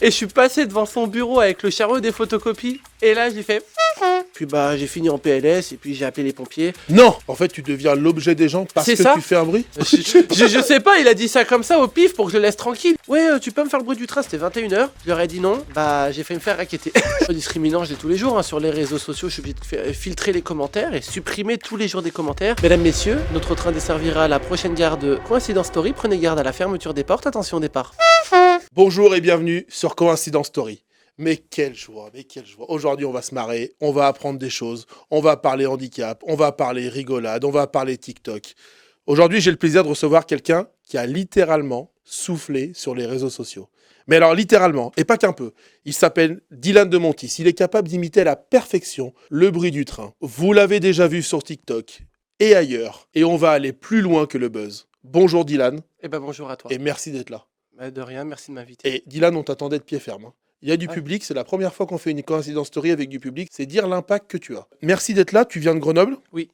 Et je suis passé devant son bureau avec le chariot des photocopies. Et là, j'ai fait... Puis j'ai fini en PLS et puis j'ai appelé les pompiers. Non, en fait, tu deviens l'objet des gens parce C'est que ça. tu fais un bruit. Je sais pas, il a dit ça comme ça au pif pour que je le laisse tranquille. Ouais, tu peux me faire le bruit du train, c'était 21h. Je leur ai dit non, j'ai fait me faire raqueter. Discriminant, je l'ai tous les jours sur les réseaux sociaux, je suis obligé de filtrer les commentaires et supprimer tous les jours des commentaires. Mesdames, messieurs, notre train desservira la prochaine gare de Coïncidence Story. Prenez garde à la fermeture des portes, attention au départ. Bonjour et bienvenue sur Coïncidence Story. Mais quelle joie, mais quelle joie. Aujourd'hui, on va se marrer, on va apprendre des choses, on va parler handicap, on va parler rigolade, on va parler TikTok. Aujourd'hui, j'ai le plaisir de recevoir quelqu'un qui a littéralement soufflé sur les réseaux sociaux. Mais alors littéralement, et pas qu'un peu. Il s'appelle Dylan de Montis. Il est capable d'imiter à la perfection le bruit du train. Vous l'avez déjà vu sur TikTok et ailleurs. Et on va aller plus loin que le buzz. Bonjour Dylan. Bonjour à toi. Et merci d'être là. De rien, merci de m'inviter. Et Dylan, on t'attendait de pied ferme. Hein. Il y a du public, c'est la première fois qu'on fait une Coïncidence Story avec du public, c'est dire l'impact que tu as. Merci d'être là, tu viens de Grenoble ? Oui.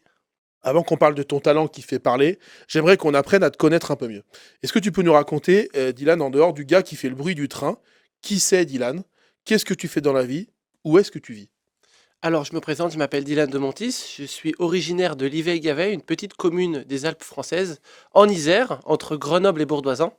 Avant qu'on parle de ton talent qui fait parler, j'aimerais qu'on apprenne à te connaître un peu mieux. Est-ce que tu peux nous raconter, Dylan, en dehors du gars qui fait le bruit du train, qui c'est Dylan ? Qu'est-ce que tu fais dans la vie ? Où est-ce que tu vis ? Alors, je me présente, je m'appelle Dylan de Montis, je suis originaire de Liveil-Gavet, une petite commune des Alpes françaises, en Isère, entre Grenoble et Bourdoisan.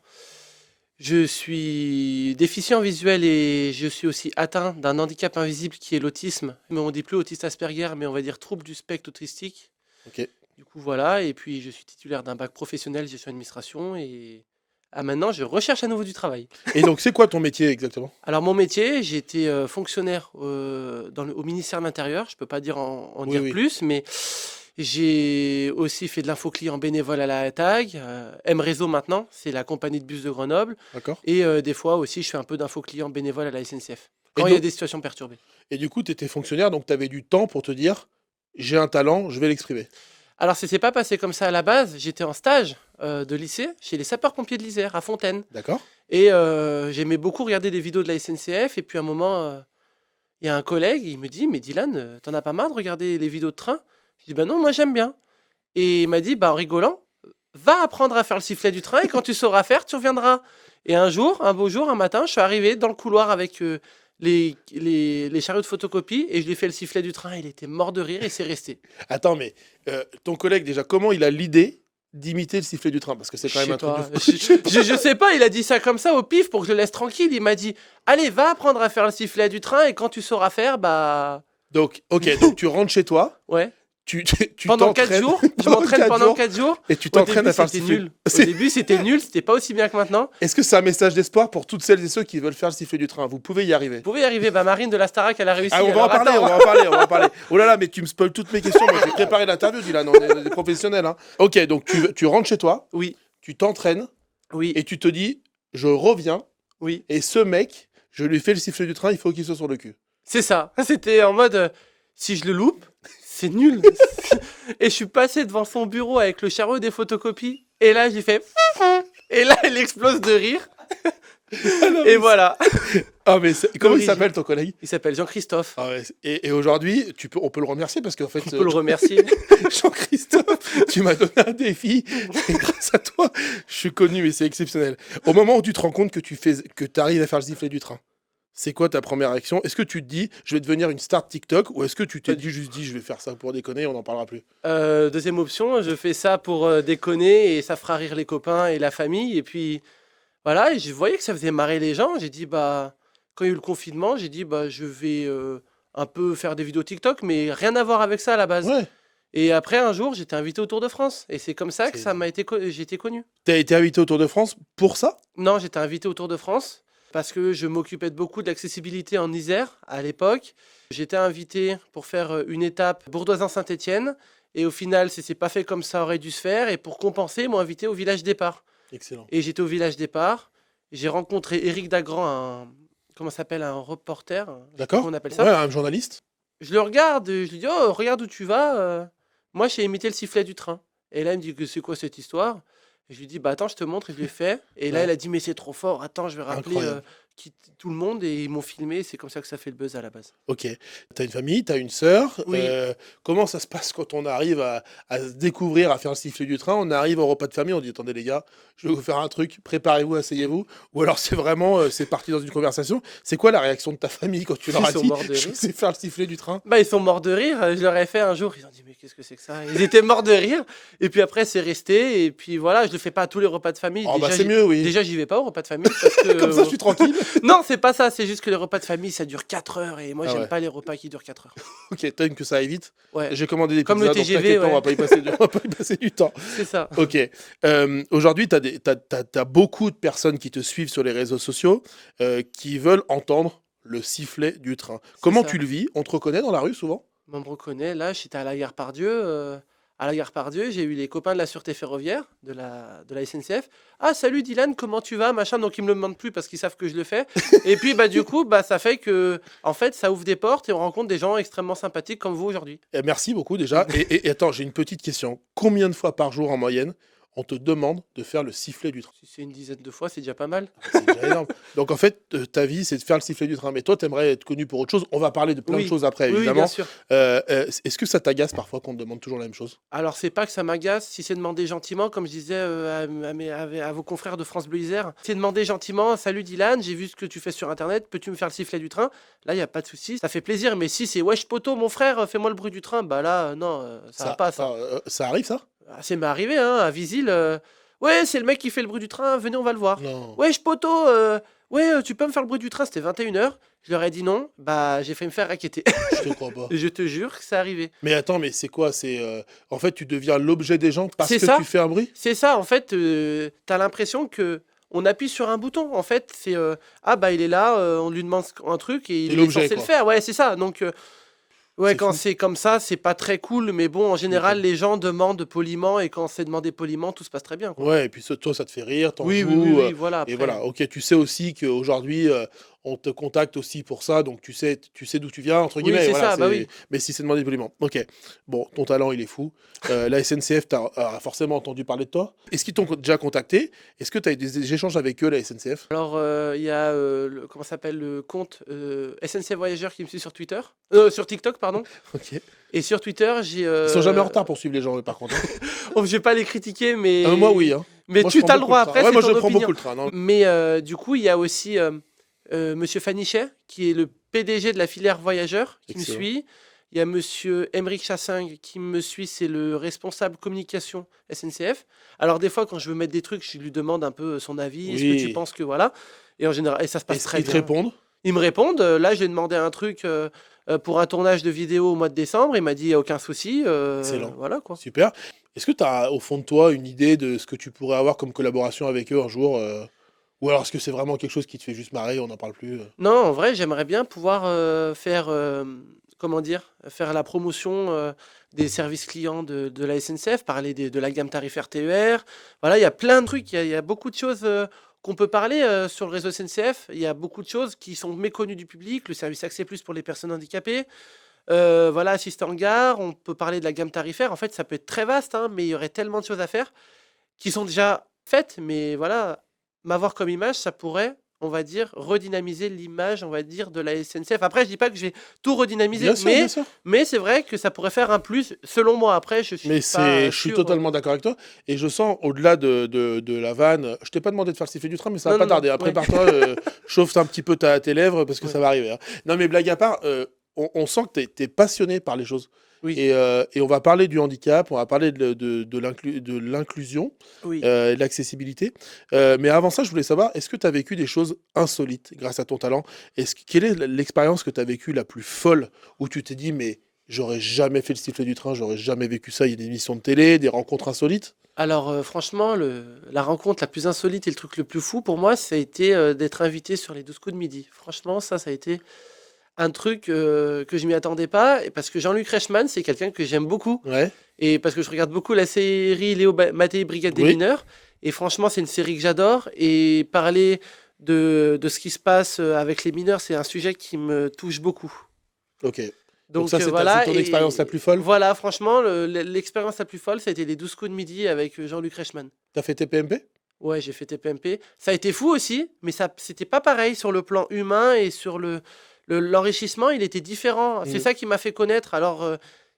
Je suis déficient visuel et je suis aussi atteint d'un handicap invisible qui est l'autisme. Mais on dit plus autiste Asperger, mais on va dire trouble du spectre autistique. Ok. Du coup, voilà. Et puis, je suis titulaire d'un bac professionnel gestion administration. Et maintenant, je recherche à nouveau du travail. Et donc, c'est quoi ton métier exactement ? Alors, mon métier, j'ai été fonctionnaire au ministère de l'Intérieur. Je ne peux pas dire en dire plus, mais... J'ai aussi fait de l'info client bénévole à la TAG, M-Réseau maintenant, c'est la compagnie de bus de Grenoble. D'accord. Et des fois aussi, je fais un peu d'info client bénévole à la SNCF, quand Et il y a donc- des situations perturbées. Et du coup, tu étais fonctionnaire, donc tu avais du temps pour te dire, j'ai un talent, je vais l'exprimer. Alors, ça s'est pas passé comme ça à la base. J'étais en stage de lycée chez les sapeurs-pompiers de l'Isère, à Fontaine. D'accord ? Et j'aimais beaucoup regarder des vidéos de la SNCF. Et puis, à un moment, il y a un collègue, il me dit « Mais Dylan, t'en as pas marre de regarder les vidéos de train ?» Je dis « Bah non, moi j'aime bien. » Et il m'a dit, en rigolant, va apprendre à faire le sifflet du train et quand tu sauras faire, tu reviendras. Et un beau jour, un matin, je suis arrivé dans le couloir avec les chariots de photocopie et je lui ai fait le sifflet du train. Il était mort de rire et c'est resté. Attends, mais ton collègue, déjà, comment il a l'idée d'imiter le sifflet du train ? Parce que c'est quand même un truc de fou. Je sais pas, il a dit ça comme ça au pif pour que je le laisse tranquille. Il m'a dit, allez, va apprendre à faire le sifflet du train et quand tu sauras faire, Donc, ok, donc tu rentres chez toi, ouais. tu Pendant 4 jours, je m'entraîne pendant 4 jours. et tu t'entraînes à faire le sifflet. Nul. Au début, c'était nul, c'était pas aussi bien que maintenant. Est-ce que c'est un message d'espoir pour toutes celles et ceux qui veulent faire le sifflet du train ? Vous pouvez y arriver. Vous pouvez y arriver, Marine de la Starac, elle a réussi. Ah, on va en parler, on va en parler. Oh là là, mais tu me spoil toutes mes questions. Moi, j'ai préparé l'interview, Dylan. On est des professionnels. Hein. Ok, donc tu rentres chez toi, Oui, tu t'entraînes oui, et tu te dis, je reviens oui. et ce mec, je lui fais le sifflet du train, il faut qu'il soit sur le cul. C'est ça. C'était en mode, si je le loupe, c'est nul. Et je suis passé devant son bureau avec le chariot des photocopies. Et là, j'ai fait... Et là, elle explose de rire. Et voilà. Ah, mais comment il s'appelle ton collègue ? Il s'appelle Jean-Christophe. Ah ouais, et aujourd'hui, on peut le remercier parce qu'en fait, On peut le remercier. Jean-Christophe, tu m'as donné un défi et grâce à toi, je suis connu et c'est exceptionnel. Au moment où tu te rends compte que tu arrives à faire le sifflet du train, c'est quoi ta première réaction ? Est-ce que tu te dis, je vais devenir une star de TikTok ou est-ce que tu t'es juste dit, je vais faire ça pour déconner, on n'en parlera plus ? Deuxième option, je fais ça pour déconner et ça fera rire les copains et la famille. Et puis voilà, et je voyais que ça faisait marrer les gens. J'ai dit, quand il y a eu le confinement, j'ai dit, je vais un peu faire des vidéos TikTok, mais rien à voir avec ça à la base. Ouais. Et après, un jour, j'étais invité au Tour de France. Et c'est comme ça que j'ai été connu. T'as été invité au Tour de France pour ça ? Non, j'étais invité au Tour de France parce que je m'occupais de beaucoup de l'accessibilité en Isère à l'époque. J'étais invité pour faire une étape Bourdoisan-Saint-Étienne. Et au final, ça s'est pas fait comme ça aurait dû se faire. Et pour compenser, ils m'ont invité au village départ. Excellent. Et j'étais au village départ. J'ai rencontré Éric Dagrand, un reporter. D'accord. Comment on appelle ça ? Ouais, un journaliste. Je le regarde, je lui dis, oh, regarde où tu vas. Moi, j'ai imité le sifflet du train. Et là, il me dit, que c'est quoi cette histoire ? Et je lui dis, attends, je te montre. Et je lui ai fait. Et là, Ouais. elle a dit, mais c'est trop fort. Attends, je vais rappeler tout le monde et ils m'ont filmé. C'est comme ça que ça fait le buzz à la base. Ok. T'as une famille, t'as une sœur. Oui. Comment ça se passe quand on arrive à se découvrir, à faire le sifflet du train? On arrive au repas de famille, on dit attendez les gars, je vais vous faire un truc, préparez-vous, asseyez-vous. Ou alors c'est vraiment, c'est parti dans une conversation. C'est quoi la réaction de ta famille quand tu leur Ils as sont dit morts de je rire. sais faire le sifflet du train? Bah, ils sont morts de rire. Je leur ai fait un jour. Ils ont dit mais qu'est-ce que c'est que ça? Ils étaient morts de rire. Et puis après c'est resté. Et puis voilà, je le fais pas à tous les repas de famille. Oh bah Déjà, c'est mieux, oui. déjà j'y vais pas au repas de famille parce que Comme ça, je suis tranquille. non, c'est pas ça. C'est juste que les repas de famille ça dure 4 heures et moi Ah j'aime ouais. pas les repas qui durent 4 heures. Ok, t'aimes que ça aille vite. Ouais, J'ai commandé des Comme pizzas, le donc TGV, t'inquiète pas, on ouais. va pas y passer on va pas y passer du temps. c'est ça. Ok. Aujourd'hui, t'as beaucoup de personnes qui te suivent sur les réseaux sociaux qui veulent entendre le sifflet du train. Comment ça. tu le vis? On te reconnaît dans la rue souvent? On me reconnaît. Là, j'étais à la gare Pardieu. À la gare Pardieu, j'ai eu les copains de la sûreté ferroviaire, de la SNCF. Ah, salut Dylan, comment tu vas? Machin. Donc, ils me le demandent plus parce qu'ils savent que je le fais. Et puis, bah, du coup, bah, ça fait que, en fait, ça ouvre des portes et on rencontre des gens extrêmement sympathiques comme vous aujourd'hui. Merci beaucoup déjà. Et attends, j'ai une petite question. Combien de fois par jour en moyenne on te demande de faire le sifflet du train? Si c'est une dizaine de fois, c'est déjà pas mal. C'est déjà énorme. Donc en fait, ta vie, c'est de faire le sifflet du train. Mais toi, t'aimerais être connu pour autre chose. On va parler de plein de Oui. choses après, Oui, évidemment. bien sûr. Est-ce que ça t'agace parfois qu'on te demande toujours la même chose? Alors, c'est pas que ça m'agace, si c'est demandé gentiment, comme je disais à vos confrères de France Bleu Isère, c'est demander gentiment, salut Dylan, j'ai vu ce que tu fais sur internet, peux-tu me faire le sifflet du train? Là, il n'y a pas de souci, ça fait plaisir, mais si c'est wesh poto, mon frère, fais-moi le bruit du train, bah là, non, ça va pas ça. Ça arrive, ça? Ah, c'est m'est arrivé, hein, à Visil, ouais, c'est le mec qui fait le bruit du train, venez, on va le voir. Non. Wesh poto, ouais, tu peux me faire le bruit du train, c'était 21h. Je leur ai dit non, bah j'ai failli me faire raqueter. Je te crois pas. Je te jure que c'est arrivé. Mais attends, mais c'est quoi? En fait, tu deviens l'objet des gens parce C'est que ça. tu fais un bruit? C'est ça, en fait, t'as l'impression que on appuie sur un bouton. En fait, c'est ah bah il est là, on lui demande un truc et il T'es est l'objet, censé le quoi. faire. Ouais, c'est ça. Donc ouais, C'est quand fou. c'est comme ça, c'est pas très cool, mais bon, en général, les gens demandent poliment et quand c'est demandé poliment, tout se passe très bien, quoi. Ouais, et puis toi, ça te fait rire, t'en Oui, oui, joues. oui, oui, voilà. Et Après, voilà, ok, tu sais aussi qu'aujourd'hui, on te contacte aussi pour ça, donc tu sais d'où tu viens, entre Oui, guillemets. c'est Voilà, ça, bah oui. Mais si c'est demandé poliment. Ok, bon, ton talent, il est fou. La SNCF a forcément entendu parler de toi. Est-ce qu'ils t'ont déjà contacté? Est-ce que tu as eu des échanges avec eux, la SNCF? Alors, il y a comment ça s'appelle le compte SNCF Voyageurs qui me suit sur Twitter, sur TikTok, pardon. Ok. Et sur Twitter, j'ai. Ils sont jamais en retard pour suivre les gens, par contre. Hein. Oh, je vais pas les critiquer, mais. Moi, oui. Hein. Mais Moi, je tu prends as le beaucoup droit le train. après, Ouais, c'est moi, ton je prends opinion. beaucoup le train. Non. Mais du coup, il y a aussi Monsieur Fanichet, qui est le PDG de la filière voyageurs, qui Excellent. me suit. Il y a Monsieur Emeric Chassing qui me suit, c'est le responsable communication SNCF. Alors des fois, quand je veux mettre des trucs, je lui demande un peu son avis. Est-ce que Oui. tu penses que voilà? Et en général, et ça se passe Est-ce très qu'ils te bien. répondent? Ils me répondent. Là, j'ai demandé un truc pour un tournage de vidéo au mois de décembre. Il m'a dit aucun souci. Excellent. Voilà quoi. Super. Est-ce que tu as au fond de toi une idée de ce que tu pourrais avoir comme collaboration avec eux un jour ou alors est-ce que c'est vraiment quelque chose qui te fait juste marrer, on n'en parle plus Non, en vrai, j'aimerais bien pouvoir faire, comment dire, faire la promotion des services clients de la SNCF, parler de la gamme tarifaire TER. Voilà, il y a plein de trucs, il y a beaucoup de choses qu'on peut parler sur le réseau SNCF. Il y a beaucoup de choses qui sont méconnues du public, le service Accès Plus pour les personnes handicapées. Voilà, assistant gare, on peut parler de la gamme tarifaire. En fait, ça peut être très vaste, hein, mais il y aurait tellement de choses à faire qui sont déjà faites. Mais voilà, m'avoir comme image, ça pourrait, on va dire, redynamiser l'image, on va dire, de la SNCF. Après, je dis pas que je vais tout redynamiser, Bien sûr, bien sûr. mais c'est vrai que ça pourrait faire un plus, selon moi. Après, je suis Mais pas je suis sûr, totalement d'accord avec toi. Et je sens, au-delà de la vanne, je t'ai pas demandé de faire le sifflet du train, mais ça va Non, pas non, tarder. non, hein. ouais. Prépare-toi, chauffe un petit peu tes lèvres, parce que Ouais. ça va arriver. Hein. Non, mais blague à part, on sent que tu es passionné par les choses. Oui, Et on va parler du handicap, on va parler de l'inclusion, oui. de l'accessibilité. Mais avant ça, je voulais savoir, est-ce que tu as vécu des choses insolites grâce à ton talent? Quelle est l'expérience que tu as vécue la plus folle, où tu t'es dit, mais j'aurais jamais fait le sifflet du train, j'aurais jamais vécu ça? Il y a des émissions de télé, des rencontres insolites? Alors, franchement, la rencontre la plus insolite et le truc le plus fou pour moi, ça a été d'être invité sur les 12 coups de midi. Franchement, ça a été un truc que je m'y attendais pas, et parce que Jean-Luc Reichmann, c'est quelqu'un que j'aime beaucoup, Ouais. et parce que je regarde beaucoup la série Léo Mattei, Brigade des Oui. mineurs, et franchement, c'est une série que j'adore, et parler de ce qui se passe avec les mineurs, c'est un sujet qui me touche beaucoup. Ok. Donc ça, c'est voilà, c'est ton et expérience la plus folle? voilà, franchement, l'expérience la plus folle, ça a été les 12 coups de midi avec Jean-Luc Reichmann. T'as fait TPMP? Ouais, j'ai fait TPMP. Ça a été fou aussi, mais ça, c'était pas pareil sur le plan humain et sur l'enrichissement, il était différent. C'est Mm. ça qui m'a fait connaître. Alors,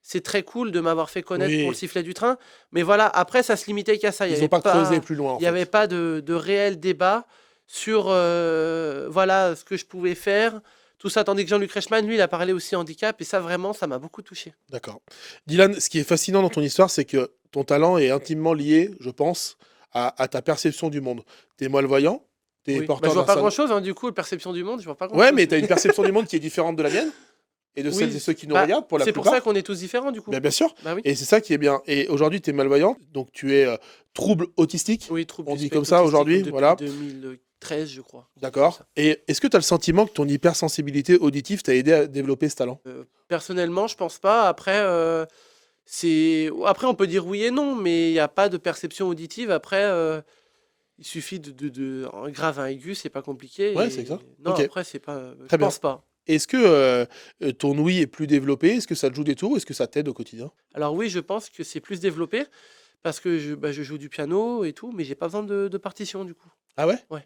c'est très cool de m'avoir fait connaître pour le Oui, sifflet du train, mais voilà, après, ça se limitait qu'à ça. ils n'ont pas creusé plus loin, en Il y avait fait. pas de réel débat sur, voilà, ce que je pouvais faire. Tout ça, tandis que Jean-Luc Reichmann, lui, il a parlé aussi handicap, et ça, vraiment, ça m'a beaucoup touché. D'accord. Dylan, ce qui est fascinant dans ton histoire, c'est que ton talent est intimement lié, je pense, à ta perception du monde. Tu es malvoyant, tu es Oui, bah, je porteur vois d'un pas salon. grand-chose, hein, du coup, perception du monde, je vois pas Ouais, grand-chose. mais tu as une perception du monde qui est différente de la mienne et de celles et Oui, ceux qui nous bah, regardent pour la c'est pour ça plupart. qu'on est tous différents, du coup. Bien sûr. Bah oui. Et c'est ça qui est bien. Et aujourd'hui, tu es malvoyant, donc tu es trouble autistique. Oui, trouble On du dit comme spectre ça autistique aujourd'hui, depuis voilà. 2013, je crois. Comme D'accord. ça. Et est-ce que tu as le sentiment que ton hypersensibilité auditive t'a aidé à développer ce talent? Personnellement, je pense pas. Après, Après, on peut dire oui et non, mais il n'y a pas de perception auditive. Après, il suffit un grave, un aigu, c'est pas compliqué. Ouais, c'est ça. Non, Ok, après, c'est pas. Je très bien. pense pas. Est-ce que ton ouïe est plus développé? Est-ce que ça te joue des tours? Est-ce que ça t'aide au quotidien? Alors oui, je pense que c'est plus développé parce que je joue du piano et tout, mais j'ai pas besoin de partition du coup. Ah ouais? Ouais.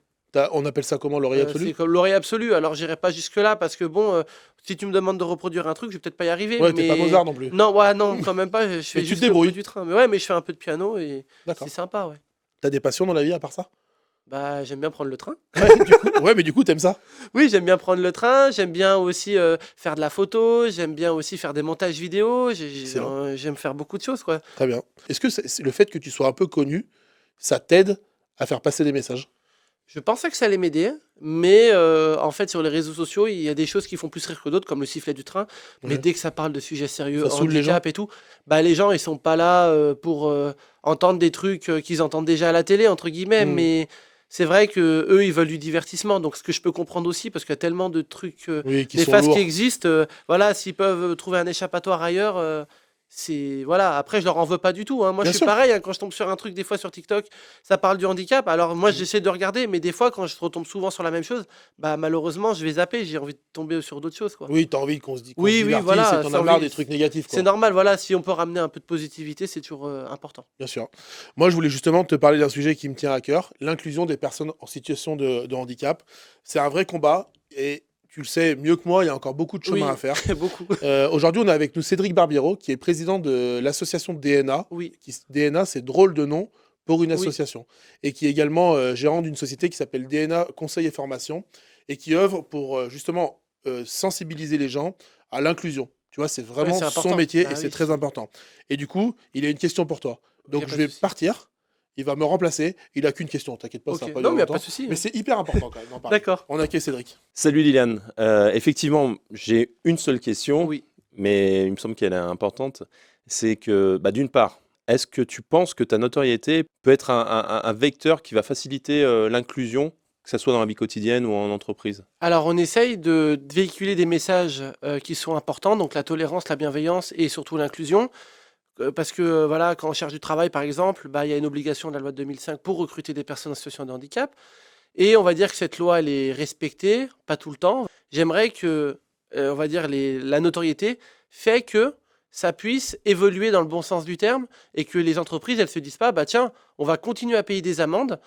On appelle ça comment, l'oreille absolue? C'est comme l'oreille absolue. Alors, j'irai pas jusque-là parce que bon, si tu me demandes de reproduire un truc, je vais peut-être pas y arriver. Ouais, t'es pas Mais Mozart non plus. non, ouais, non, quand même pas. Je Mais fais tu te juste le débrouilles. bruit du train. Mais ouais, mais je fais un peu de piano et D'accord. c'est sympa, ouais. T'as des passions dans la vie à part ça? Bah, j'aime bien prendre le train. Ouais, mais du coup, t'aimes ça? Oui, j'aime bien prendre le train. J'aime bien aussi faire de la photo. J'aime bien aussi faire des montages vidéo. Excellent. J'aime faire beaucoup de choses, quoi. Très bien. Est-ce que le fait que tu sois un peu connu, ça t'aide à faire passer des messages? Je pensais que ça allait m'aider, mais en fait, sur les réseaux sociaux, il y a des choses qui font plus rire que d'autres, comme le sifflet du train. Mais Ouais. dès que ça parle de sujets sérieux, Ça saoule les gens? handicap et tout, bah, les gens, ils sont pas là pour entendre des trucs qu'ils entendent déjà à la télé, entre guillemets. Hmm. Mais c'est vrai que eux, ils veulent du divertissement. Donc, ce que je peux comprendre aussi, parce qu'il y a tellement de trucs Oui, qui des sont phases qui lourds. existent, voilà, s'ils peuvent trouver un échappatoire ailleurs, c'est voilà. Après, je leur en veux pas du tout, hein. Moi, Bien je suis sûr. pareil, hein, quand je tombe sur un truc des fois sur TikTok, ça parle du handicap. Alors moi, j'essaie de regarder, mais des fois, quand je retombe souvent sur la même chose, bah malheureusement, je vais zapper. J'ai envie de tomber sur d'autres choses, quoi. Oui, t'as envie qu'on se Oui, oui, divertisse voilà, et t'en c'est as marre envie- des trucs négatifs, C'est quoi. normal. Voilà, si on peut ramener un peu de positivité, c'est toujours important. Bien sûr. Moi, je voulais justement te parler d'un sujet qui me tient à cœur, l'inclusion des personnes en situation de handicap. C'est un vrai combat et tu le sais mieux que moi, il y a encore beaucoup de chemin Oui, à faire. beaucoup. Aujourd'hui, on a avec nous Cédric Barbiero, qui est président de l'association DNA. Oui, DNA, c'est drôle de nom pour une oui, association. Et qui est également gérant d'une société qui s'appelle DNA Conseil et Formation et qui œuvre pour justement sensibiliser les gens à l'inclusion. Tu vois, c'est ouais, vraiment c'est son important. métier Bah et c'est oui, très important. Et du coup, il a une question pour toi. y Donc, a pas je de vais souci. partir. Il va me remplacer. Il a qu'une question. T'inquiète pas, ça va Ok. pas Non, durer mais y a pas longtemps. de souci, Mais hein. c'est hyper important quand même d'en parler. D'accord. On accueille Cédric. Salut Liliane. Effectivement, j'ai une seule question, Oui. mais il me semble qu'elle est importante. C'est que, bah, d'une part, est-ce que tu penses que ta notoriété peut être un vecteur qui va faciliter l'inclusion, que ce soit dans la vie quotidienne ou en entreprise? Alors, on essaye de véhiculer des messages qui sont importants, donc la tolérance, la bienveillance et surtout l'inclusion. Parce que voilà, quand on cherche du travail, par exemple, bah, il y a une obligation de la loi de 2005 pour recruter des personnes en situation de handicap. Et on va dire que cette loi, elle est respectée, pas tout le temps. J'aimerais que, on va dire, la notoriété fait que ça puisse évoluer dans le bon sens du terme et que les entreprises, elles se disent pas, bah tiens, on va continuer à payer des amendes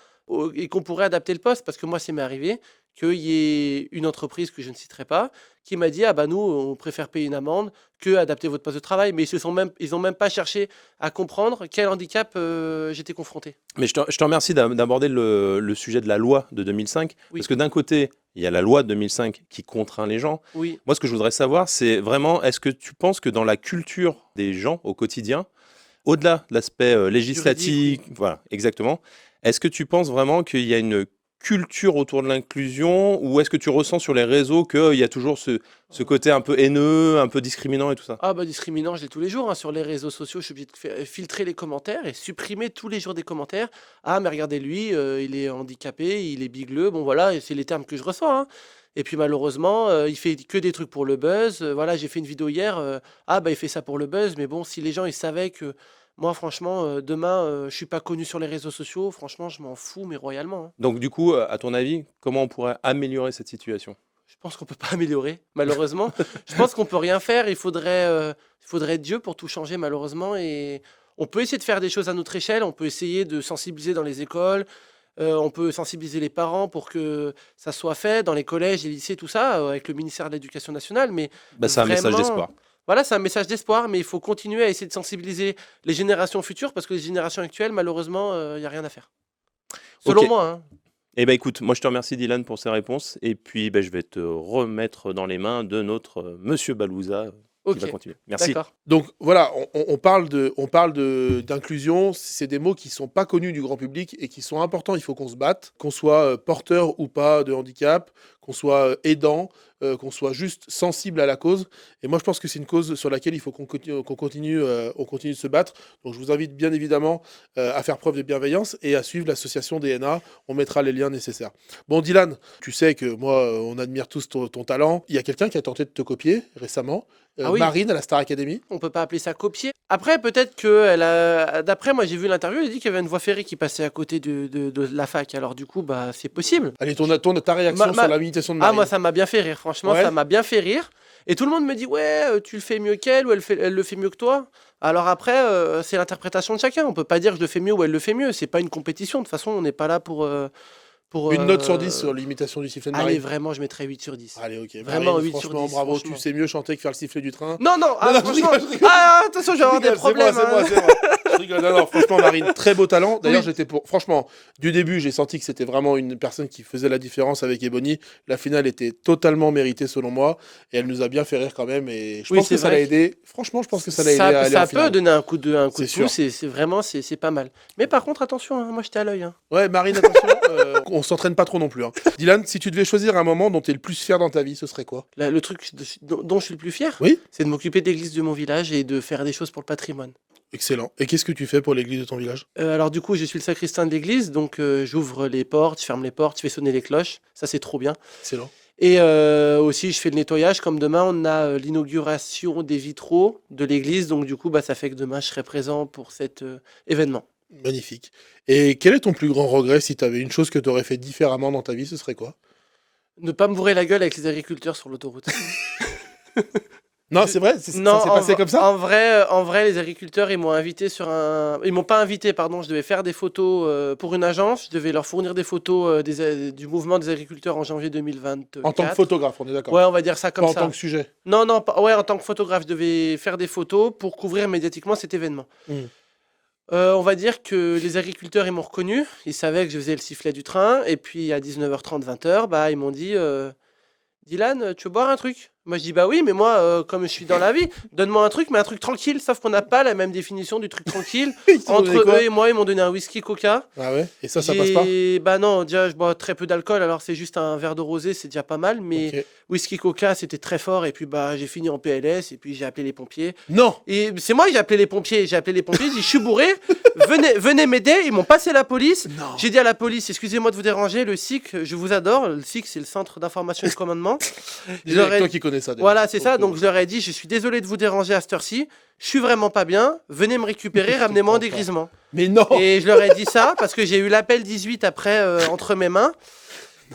et qu'on pourrait adapter le poste. Parce que moi, c'est m'est arrivé qu'il y ait une entreprise que je ne citerai pas qui m'a dit, ah bah nous, on préfère payer une amende que adapter votre poste de travail. Mais ils ont même pas cherché à comprendre quel handicap j'étais confronté. Mais je te remercie d'aborder le sujet de la loi de 2005, Oui, parce que d'un côté, il y a la loi de 2005 qui contraint les gens. oui. Moi, ce que je voudrais savoir, c'est vraiment, est-ce que tu penses que dans la culture des gens au quotidien, au-delà de l'aspect législatif, Juridique, voilà, exactement, est-ce que tu penses vraiment qu'il y a une culture autour de l'inclusion, ou est-ce que tu ressens sur les réseaux qu'il y a toujours ce côté un peu haineux, un peu discriminant et tout ça? Ah bah discriminant, je l'ai tous les jours, hein. Sur les réseaux sociaux, je suis obligé de filtrer les commentaires et supprimer tous les jours des commentaires. Ah mais regardez lui, il est handicapé, il est bigleux, bon voilà, et c'est les termes que je reçois, hein. Et puis malheureusement, il fait que des trucs pour le buzz. Voilà, j'ai fait une vidéo hier, ah bah il fait ça pour le buzz, mais bon, si les gens ils savaient que moi franchement, demain, je suis pas connu sur les réseaux sociaux, franchement, je m'en fous, mais royalement, hein. Donc du coup, à ton avis, comment on pourrait améliorer cette situation? Je pense qu'on peut pas améliorer, malheureusement. Je pense qu'on peut rien faire. Il faudrait Dieu pour tout changer, malheureusement. Et on peut essayer de faire des choses à notre échelle. On peut essayer de sensibiliser dans les écoles, On peut sensibiliser les parents pour que ça soit fait dans les collèges, les lycées, tout ça, avec le ministère de l'Éducation nationale. Mais Bah, c'est un message vraiment, d'espoir. voilà, c'est un message d'espoir, mais il faut continuer à essayer de sensibiliser les générations futures parce que les générations actuelles, malheureusement, il n'y a rien à faire. Selon Ok. moi, hein. Eh ben écoute, moi je te remercie Dylan pour ces réponses et puis ben, je vais te remettre dans les mains de notre Monsieur Balouza qui va Ok, continuer. Merci. d'accord. Donc voilà, d'inclusion, c'est des mots qui sont pas connus du grand public et qui sont importants. Il faut qu'on se batte, qu'on soit porteur ou pas de handicap, qu'on soit aidant, qu'on soit juste sensible à la cause. Et moi, je pense que c'est une cause sur laquelle il faut qu'on continue de se battre. Donc je vous invite bien évidemment à faire preuve de bienveillance et à suivre l'association DNA. On mettra les liens nécessaires. Bon, Dylan, tu sais que moi, on admire tous ton talent. Il y a quelqu'un qui a tenté de te copier récemment. Ah oui. Marine à la Star Academy. On peut pas appeler ça copier. Après, peut-être que elle a. D'après moi, j'ai vu l'interview, elle a dit qu'il y avait une voie ferrée qui passait à côté de la fac. Alors du coup, bah c'est possible. Allez, ta réaction sur l'imitation de Ah, Marine. moi, ça m'a bien fait rire. Franchement, Ouais. ça m'a bien fait rire. Et tout le monde me dit, ouais, tu le fais mieux qu'elle ou elle le fait mieux que toi. Alors après, c'est l'interprétation de chacun. On peut pas dire que je le fais mieux ou elle le fait mieux. C'est pas une compétition. De toute façon, on n'est pas là pour. Une note sur 10 sur l'imitation du sifflet de Allez, Marine. vraiment, je mettrais 8 sur 10. Allez, ok. Vraiment, Marine, 8 sur franchement, 10, bravo, franchement. tu sais mieux chanter que faire le sifflet du train. Non, non, Non, non, je franchement. rigole, je rigole. Ah, attention, je vais avoir des problèmes. C'est moi, hein. c'est moi. Je rigole. Non, franchement, Marine, très beau talent. D'ailleurs, Oui. Franchement, du début, j'ai senti que c'était vraiment une personne qui faisait la différence avec Ebony. La finale était totalement méritée, selon moi. Et elle nous a bien fait rire quand même. Et je Oui, pense que c'est ça l'a vrai. aidé. Franchement, je pense que ça l'a aidé à aller Ça en peut finale. donner un coup de C'est pouce et c'est vraiment c'est pas mal. Mais par contre, attention, hein, moi j'étais à l'œil. Hein. Ouais, Marine, attention, on s'entraîne pas trop non plus. Hein. Dylan, si tu devais choisir un moment dont tu es le plus fier dans ta vie, ce serait quoi? Le truc dont je suis le plus fier, Oui. c'est de m'occuper de l'église de mon village et de faire des choses pour le patrimoine. Excellent. Et qu'est-ce que tu fais pour l'église de ton village? Alors du coup, je suis le sacristain de l'église, donc j'ouvre les portes, je ferme les portes, je fais sonner les cloches. Ça, c'est trop bien. Excellent. Et aussi, je fais le nettoyage. Comme demain, on a l'inauguration des vitraux de l'église, donc du coup, bah, ça fait que demain, je serai présent pour cet événement. Magnifique. Et quel est ton plus grand regret si tu avais une chose que tu aurais fait différemment dans ta vie, ce serait quoi? Ne pas me bourrer la gueule avec les agriculteurs sur l'autoroute. Non, c'est vrai, Non, ça s'est passé comme ça? en vrai, les agriculteurs, ils m'ont invité sur un. Ils m'ont pas invité, pardon. Je devais faire des photos pour une agence. Je devais leur fournir des photos du mouvement des agriculteurs en janvier 2024. En tant que photographe, on est d'accord. Ouais, on va dire ça comme Pas en ça. tant que sujet. Non, non, ouais, en tant que photographe, je devais faire des photos pour couvrir médiatiquement cet événement. On va dire que les agriculteurs, ils m'ont reconnu. Ils savaient que je faisais le sifflet du train. Et puis à 19h30, 20h, bah, ils m'ont dit Dylan, tu veux boire un truc? Moi, je dis bah oui, mais moi, comme je suis dans la vie, donne-moi un truc, mais un truc tranquille. Sauf qu'on n'a pas la même définition du truc tranquille. Ils t'ont donné Entre quoi? eux et moi, ils m'ont donné un whisky coca. Ah ouais? Et ça passe pas? Bah non, déjà, je bois très peu d'alcool, alors c'est juste un verre de rosé, c'est déjà pas mal. Mais Ok. whisky coca, c'était très fort. Et puis, bah, j'ai fini en PLS, et puis j'ai appelé les pompiers. Non! Et c'est moi qui ai appelé les pompiers. J'ai appelé les pompiers, j'ai dit je suis bourré, venez m'aider. Ils m'ont passé la police. Non! J'ai dit à la police, excusez-moi de vous déranger, le SIC, je vous adore. Le SIC, c'est le Centre d'information et de commandement. Je Déjà, leur ai- toi qui connais ça. déjà. Voilà, c'est ça. Ok. Donc je leur ai dit, je suis désolé de vous déranger à cette heure-ci. Je suis vraiment pas bien. Venez me récupérer, ramenez-moi en comprends pas. dégrisement. Mais non! Et je leur ai dit ça parce que j'ai eu l'appel 18 après entre mes mains.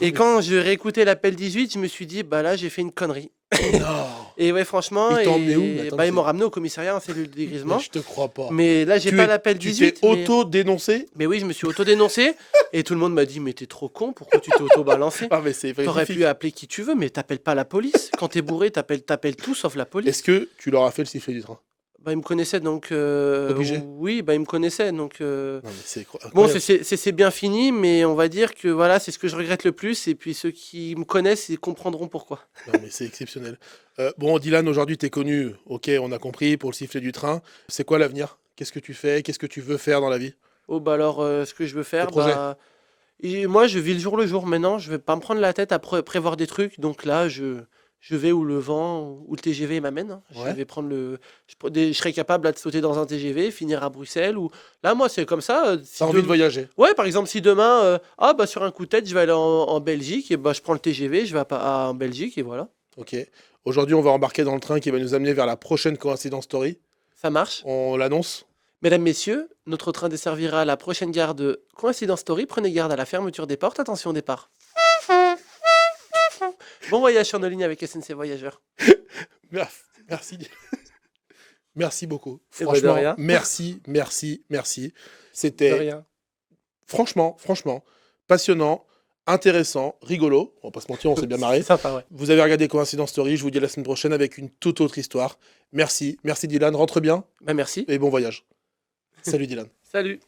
Et quand je réécoutais l'appel 18, je me suis dit, bah là, j'ai fait une connerie. Non! Et ouais, franchement, Ils t'ont emmené où? Attends, bah, ils m'ont ramené au commissariat en cellule de dégrisement. Mais je te crois pas. Mais là, j'ai Tu pas es- l'appel Tu 18. t'es mais... auto-dénoncé? mais oui, je me suis auto-dénoncé. Et tout le monde m'a dit, mais t'es trop con, pourquoi tu t'es auto-balancé? Ah, mais c'est T'aurais magnifique. pu appeler qui tu veux, mais t'appelles pas la police. Quand t'es bourré, t'appelles tout sauf la police. Est-ce que tu leur as fait le sifflet du train? Bah, ils me connaissaient donc. Obligé. Oui, bah, ils me connaissaient donc. Non, mais c'est Bon, incroyable. c'est bien fini, mais on va dire que voilà, c'est ce que je regrette le plus. Et puis ceux qui me connaissent, ils comprendront pourquoi. Non, mais c'est exceptionnel. Bon, Dylan, aujourd'hui, tu es connu. Ok, on a compris pour le sifflet du train. C'est quoi l'avenir? Qu'est-ce que tu fais? Qu'est-ce que tu veux faire dans la vie? Oh, bah alors, ce que je veux faire, Tes projets? bah. Et moi, je vis le jour. Maintenant, je vais pas me prendre la tête à prévoir des trucs. Donc là, je vais où le vent, où le TGV m'amène. Hein. Ouais. Je vais prendre je serais capable là, de sauter dans un TGV, finir à Bruxelles. Ou là, moi, c'est comme ça. Si T'as envie de voyager? Ouais, par exemple, si demain, bah, sur un coup de tête, je vais aller en Belgique, et bah, je prends le TGV, je vais en Belgique, et voilà. Ok. Aujourd'hui, on va embarquer dans le train qui va nous amener vers la prochaine coïncidence story. Ça marche. On l'annonce? Mesdames, messieurs, notre train desservira la prochaine gare de Coïncidence Story. Prenez garde à la fermeture des portes. Attention, départ. Bon voyage sur nos lignes avec SNC Voyageurs. Merci. Merci beaucoup. Eh ben, de Franchement, rien. merci. De C'était rien. franchement, passionnant, intéressant, rigolo. On va pas se mentir, on s'est bien marré. C'est sympa, ouais. Vous avez regardé Coïncidence Story. Je vous dis à la semaine prochaine avec une toute autre histoire. Merci. Merci Dylan. Rentre bien Bah merci. et bon voyage. Salut Dylan. Salut.